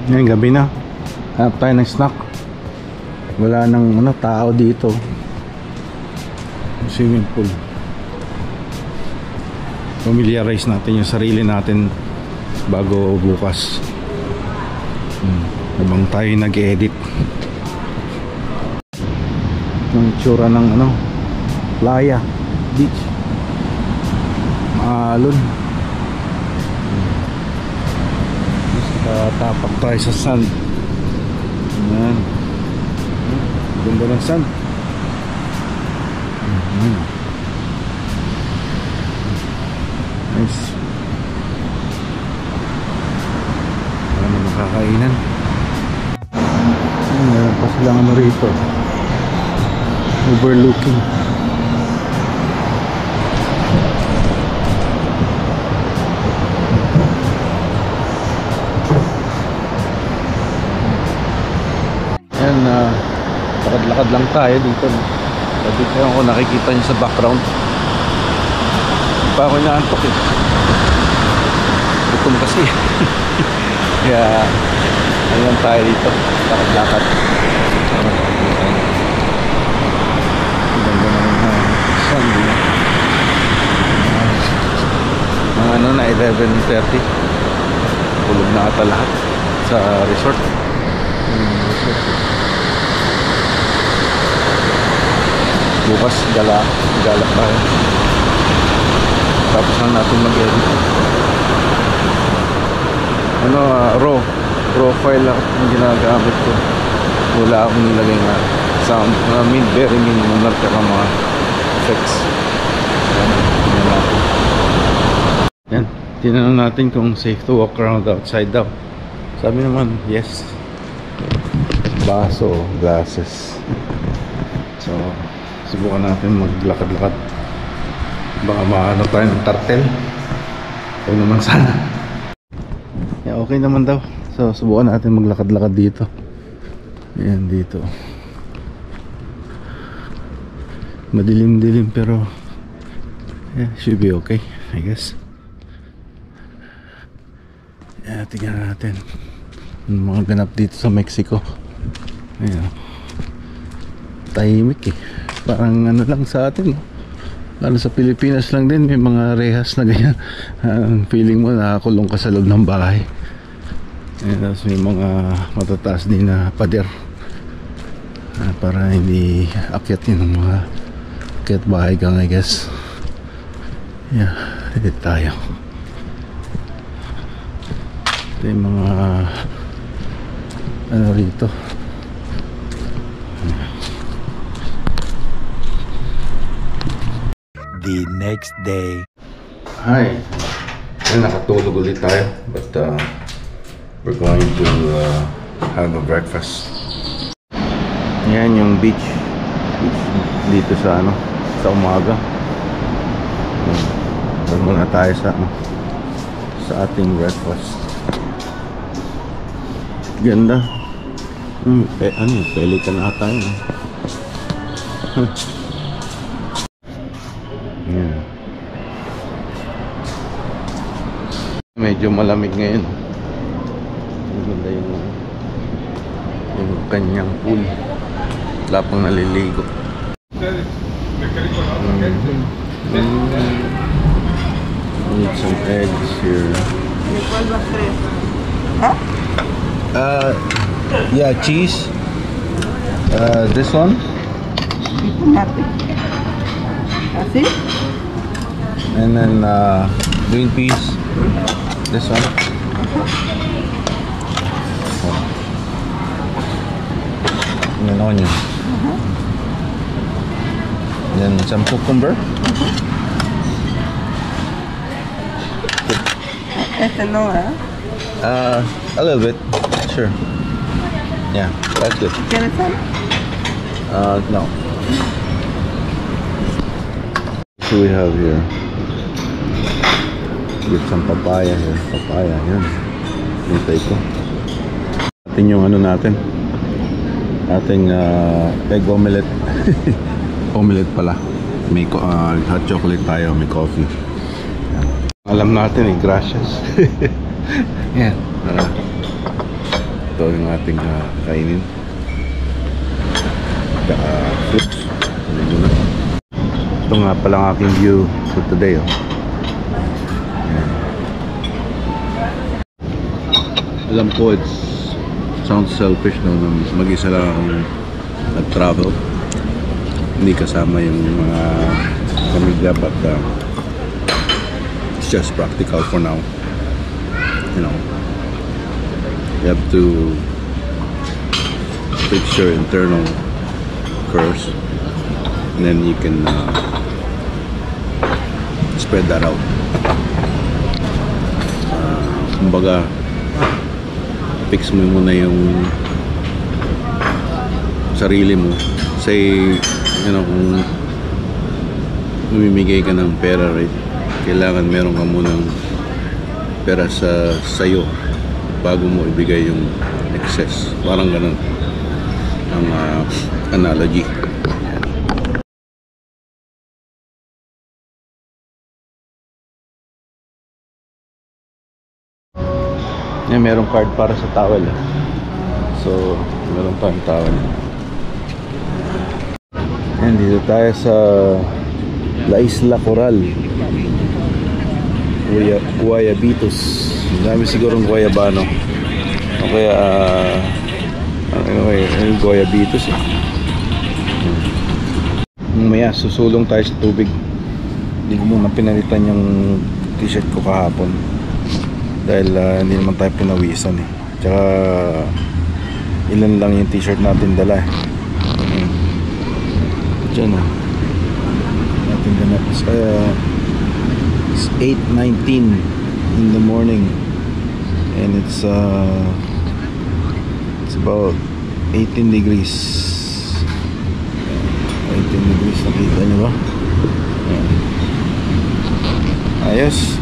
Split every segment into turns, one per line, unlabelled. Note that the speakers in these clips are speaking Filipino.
Ngayon gabi na. Hanap tayo ng snack. Wala nang tao dito. Swimming pool. Familiarize natin yung sarili natin bago bukas. Habang tayo nag-edit. Ang itsura ng playa, beach. Maalon. Tapak tayo sa sand. Ayan. Ganda ng sand. Nice. Wala na makakainan. Meron pa silang rito, overlooking. Yan, lakad-lakad lang tayo dito. Sabi ko kung nakikita nyo sa background, pa ako inaantok eh. Gutom kasi. Kaya ano lang tayo dito, lakad-lakad. Ganda ng sun din. Mga na 11:30. Tulog na ata lahat sa resort. Bukas galak tayo. Tapos lang natin mag-edit. Raw file lang yung ginagamit ko. Wala akong nilagay na sound, very minimum lang, tsaka mga effects. Yan, tinanong natin kung safe to walk around outside daw. Sabi naman yes. Baso, glasses. So subukan natin maglakad-lakad. Baka maano tayo ng tartel. Huwag naman sana. Yeah, okay naman daw. So subukan natin maglakad-lakad dito. Ayan dito. Madilim-dilim pero yeah, should be okay, I guess. Yeah, tingnan natin yung mga ganap dito sa Mexico. Ayan. Tahimik eh. Parang lang sa atin, lalo sa Pilipinas lang din may mga rehas na ganyan. Feeling mo nakakulong ka sa loob ng bahay. Tapos may mga matataas din na pader para hindi akyatin ng mga akyat bahay gang, I guess. Yeah, edit tayo. Ito yung mga rito.
The next day.
Hi. Nakatulog ulit tayo, but we're going to have a breakfast. Yan yung beach dito sa sa umaga. Doon muna tayo sa ating breakfast. Ganda. Pelican ata yun. Yan. Medyo malamig ngayon. Maganda yung kanyang pool. Wala pang naliligo. Need some eggs here. Yeah, cheese. This one.
Así.
And then green peas. This one. And then onion. Then some cucumber.
Este no, ¿eh?
A little bit. Sure. Yeah, that's good.
¿Quieres sal?
No. So we have here. Get some papaya here. Papaya, yan. Hintay ko. Atin yung natin. Ating egg omelette. Omelette pala. May hot chocolate tayo, may coffee. Alam natin gracias. Yan. ito yung ating kainin. Fruits. Ito nga pala ang aking view for today. Ayan. Alam ko sounds selfish na mag-isa lang akong nag-travel, hindi kasama yung mga pamilya, but it's just practical for now. You know, you have to fix your internal first, and then you can spread that out. Kumbaga, fix mo muna yung sarili mo. Say, you know, kung mamimigay ka ng pera, right, kailangan meron ka munang pera sa'yo bago mo ibigay yung excess. Parang ganun ang analogy. Yan, merong card para sa towel. So, meron pa yung towel. Yan, dito tayo sa La Isla Coral, Guayabitos. Dami sigurong Guayabano. O kaya Guayabitos eh. Maya susulong tayo sa tubig. Hindi ko muna pinalitan yung t-shirt ko kahapon dahil hindi naman tayo pinawisan eh. Tsaka ilan lang yung t-shirt natin dala eh. Diyan natin ganap. It's 8:19 in the morning and it's about 18 degrees. 18 degrees, nakita nyo ba? Ayos.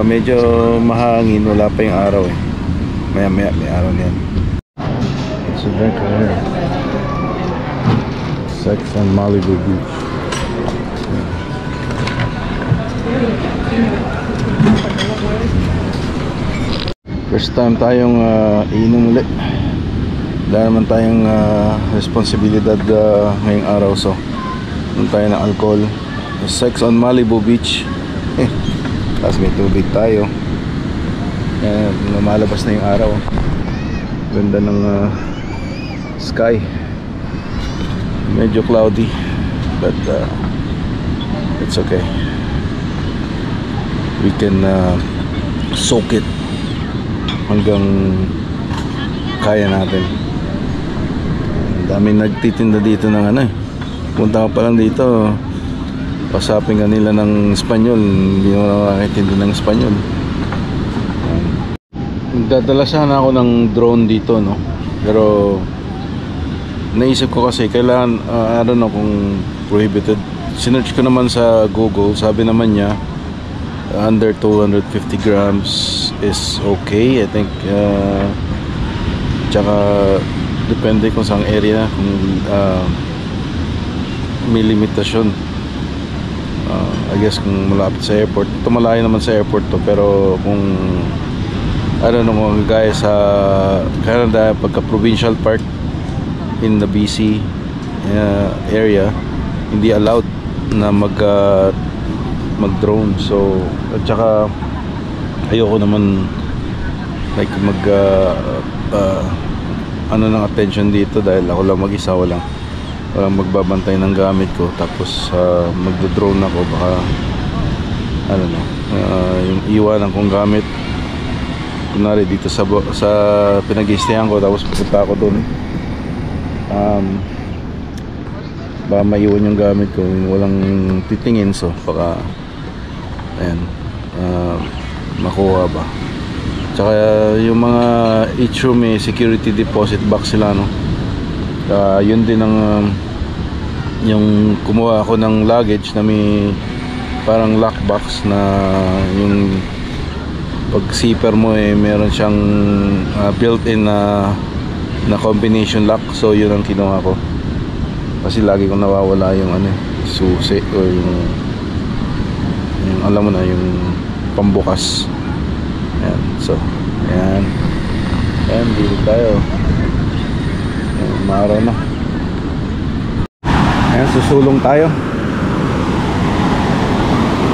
Medyo mahangin, wala pa yung araw eh. Maya may araw na yan. It's a drink over here. Sex on Malibu Beach. First time tayong iinom ulit. Wala naman tayong responsibilidad ngayong araw, so nung tayo ng alcohol. Sex on Malibu Beach. Tapos may tubig tayo. Lumalabas na yung araw. Ganda ng sky. Medyo cloudy, but it's okay. We can soak it hanggang kaya natin. Dami nagtitinda dito ng ano eh. Punta ka pa lang dito, pasapin ka nila ng Espanyol, hindi mo na makakintindi ng Espanyol. Nagdadala sana ako ng drone dito, no? Pero naisip ko kasi kailangan, I don't know kung prohibited. Sinearch ko naman sa Google, sabi naman niya under 250 grams is okay, I think. Tsaka depende kung saang area, kung may limitasyon. I guess kung malapit sa airport, ito malayo naman sa airport to, pero kung I don't know, kung gaya sa Canada, pagka provincial park in the BC area, hindi allowed na mag-drone. So, at saka ayoko naman like ano ng attention dito dahil ako lang mag-isa, walang magbabantay ng gamit ko, tapos magdo-drone ako, baka ano no, yung iwanan kong gamit kunwari dito sa pinag-i-stayan ko, tapos pupunta ako doon, baka maiwan yung gamit ko, walang titingin, so baka ayan, makuha ba. Tsaka yung mga each room may security deposit box sila, no? Yun din ang yung kumuha ako ng luggage na may parang lockbox na yung pag zipper mo eh meron siyang built-in na combination lock. So yun ang kinuha ko kasi lagi kong nawawala yung ano, susi o yung alam mo na, yung pambukas. Ayan, so ayan, Ayan, dito tayo. Ayan, maaraw na. Ayan, susulong tayo.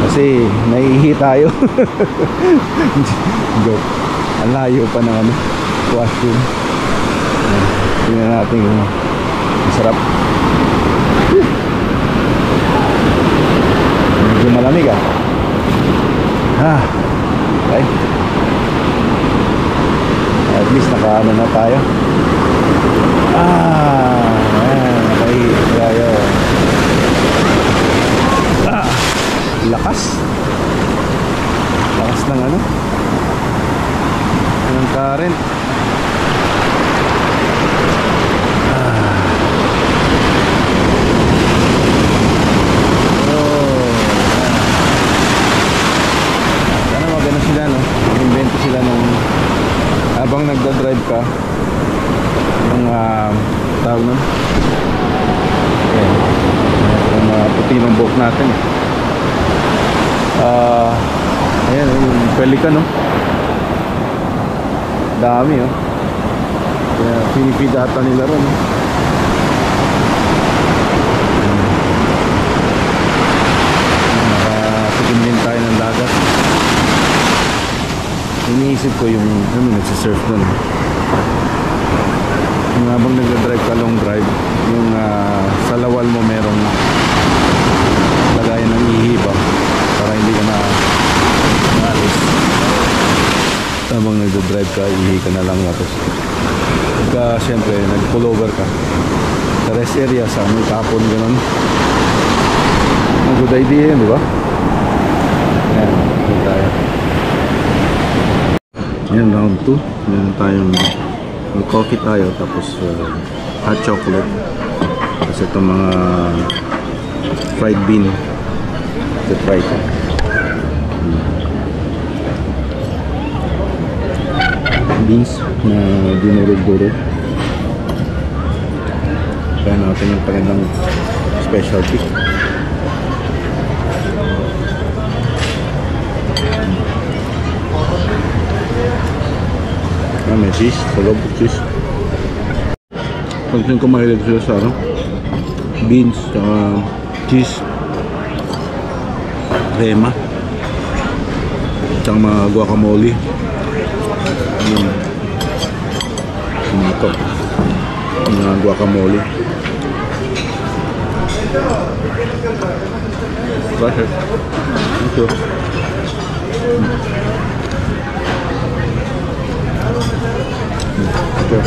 Kasi naiihi tayo. Joke. Ang layo pa ng ano, washroom. Ayan, tingnan natin kung masarap. Medyo malamig ah. Okay. At least nakaano na tayo. Ayan, nakahihi tayo. Lakas ng ano, ng current. Sana magano sila, no? Invento sila nung habang nagda-drive ka yung tawag nun, yung puti ng buhok natin. Ayan, yung pelikan, no? Dami, oh. Kaya pinipidata nila ron, no? Nakatikim din tayo ng dagat. Iniisip ko yung nagsisurf nun. Yung habang nagdadrive ka, long drive, yung sa lawal mo merong lagayan ng ihi ba, para hindi ka na maalis. Habang nagdadrive ka, ihi ka na lang. Tapos pagka syempre nag-pullover ka sa rest area, sa may tapon, gano'n. Good idea yun, di ba? Ayan, dito tayo. Ayan, round 2. Meron tayong coffee tayo, tapos hot chocolate. Tapos itong mga fried bean. Try ko. Beans na dinurog-durog. Kaya natin yung kanilang specialty. May cheese, salog cheese. Pagkain ko mahilig sila sa ano, beans, cheese, crema, tsaka mga guacamole. Ito mga guacamole. Bakit? Ito. Ito.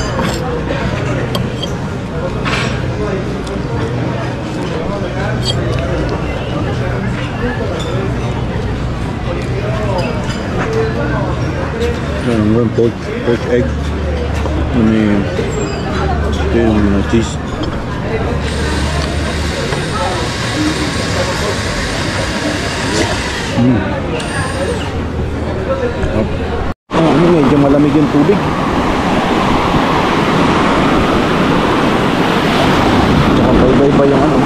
Pork egg. Ito yung cheese. Medyo malamig yung tubig. Tsaka bay-bay yung ano.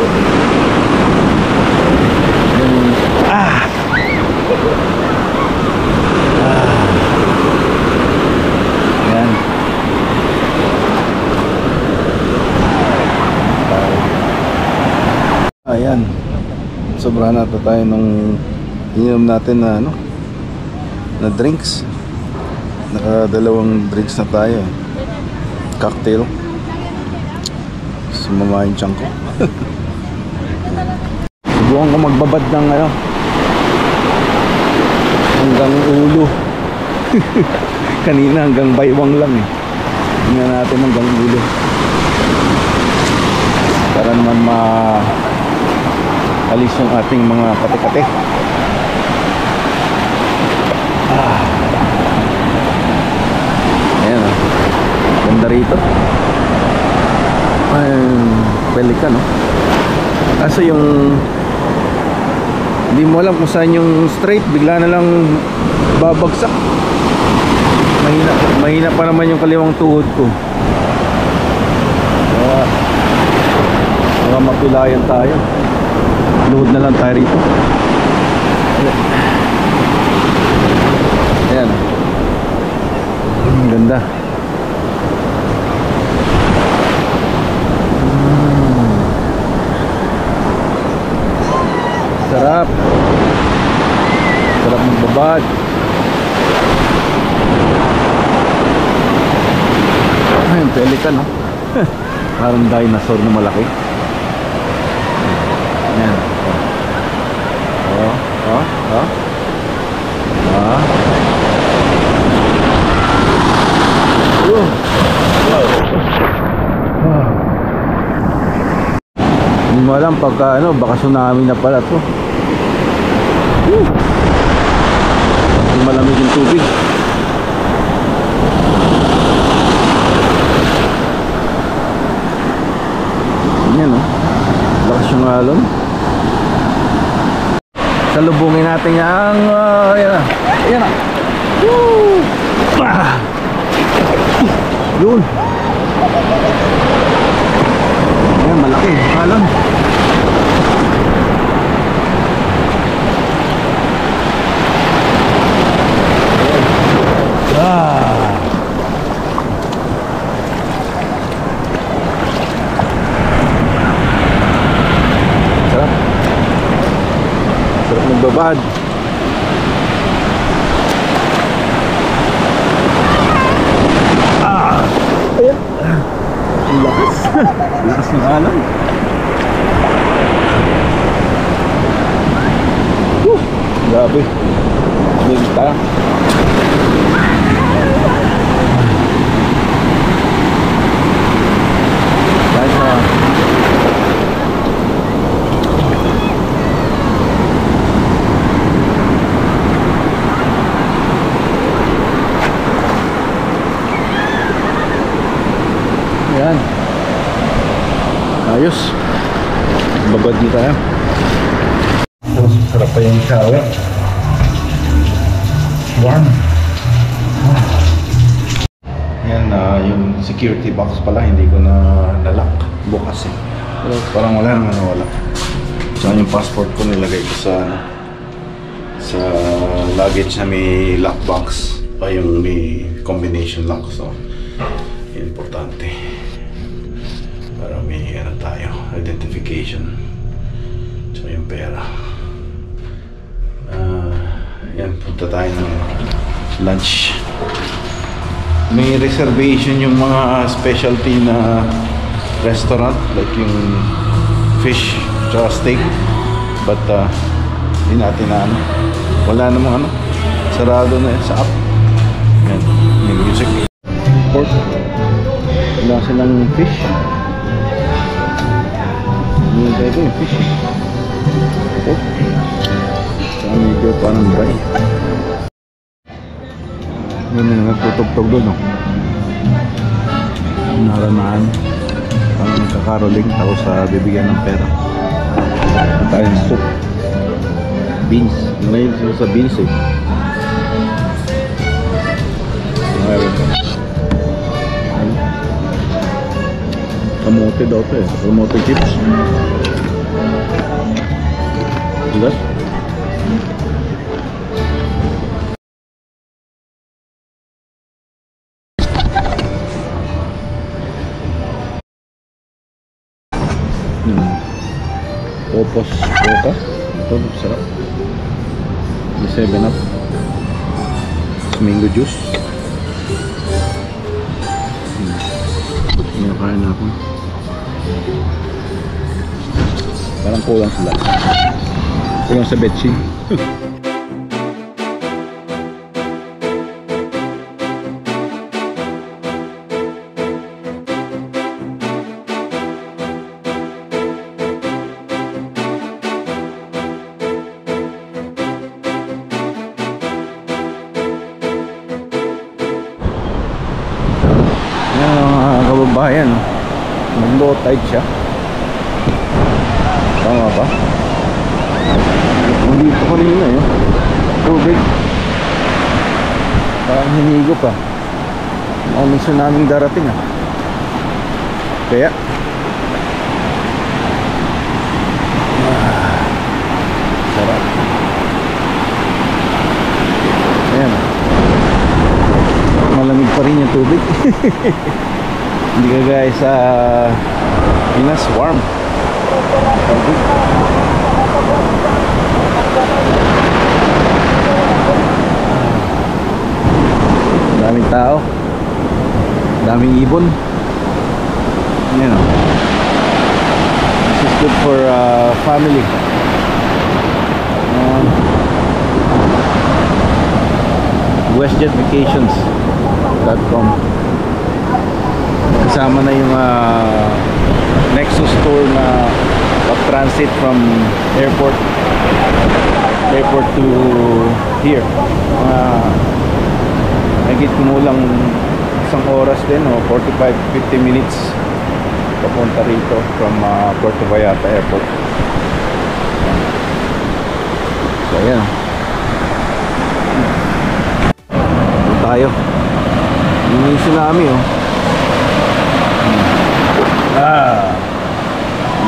Ayan. Ayan. Sobrahan na tayo nung ininom natin na ano, na drinks. Nakadalawang drinks na tayo. Cocktail. Sumama yung tiyan ko. Subukan ko magbabad ng ano, hanggang ulo. Kanina hanggang baywang lang eh. Tingnan natin hanggang ulo. Para naman alis yung ating mga kate-kate. Ayan oh. Ganda rito. Pelikan, no? Kaso yung hindi mo alam kung saan yung straight, bigla na lang babagsak. Mahina pa naman yung kaliwang tuhod ko. Kaya mga mapilayan tayo. Luhod na lang tayo rito. Ayan. Ganda. nagbabad. Ayun, pelikan, no? Parang dinosaur na malaki. Ayan. Oh, oh, oh. Ah. Oh. Ah. Hindi mo alam pagka ano, baka tsunami na pala to. Malamig yung tubig. Yan, no? Lakas yung alon. Salubungin natin yung yan na. Yan na. Woo! Ah! Yun. Yan, malaki alon. Sarap magbabad. Ayan. Ang lakas. Lakas ng alon. Grabe. Hindi tayo. Ayan. Ayos. Babad dito tayo. Sarap pa yung shower. Warm. Yan, yung security box pala hindi ko na nalock. Bukas eh. Pero parang wala naman nawala. So yung passport ko nilagay ko sa luggage na may lockbox o yung may combination lock. So importante para may ano tayo, identification. So yung pera. Yan, punta tayo ng lunch. May reservation yung mga specialty na restaurant like yung fish tsaka steak, but hindi natin na ano, wala namang ano, sarado na sa app. Yan, yung music. Pork, wala silang fish. Hindi tayo yung fish. Pork, saka medyo parang dry. Yun yung nagtutugtog doon, no? Naramaan. Parang nagkakaroling tapos bibigyan ng pera. Tayo ng soup. Beans. Ngayon sila sa beans eh. Kamote daw ito eh. Kamote chips. Digas? Opos Coca. Ito, sarap. May 7-Up. Mango juice. Yung kain natin. Parang kulang sila. Kulang sa betchin. Kababayan, mag-low tide siya. Tama ba? Nandito ko rin yun eh. Tubig. Parang hinigo pa. May tsunami darating ah. Kaya sarap. Ayan. Malamig pa rin yung tubig. Hindi ka guys sa Pinas, warm. Daming tao. Daming ibon. Ayan o. This is good for family. westjetvacations.com. Kasama na yung Nexus tour na pag-transit from airport to here. Nagit kumulang isang oras din o 45-50 minutes papunta rito from Puerto Vallarta Airport. So ayan, tayo. Yung tsunami oh.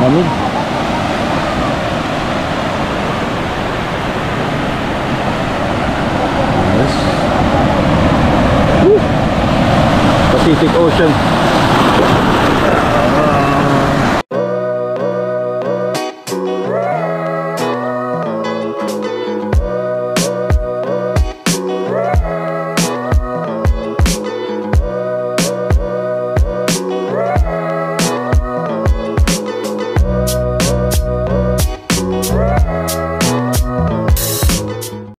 Lamig. Yes. Woo. Pacific Ocean.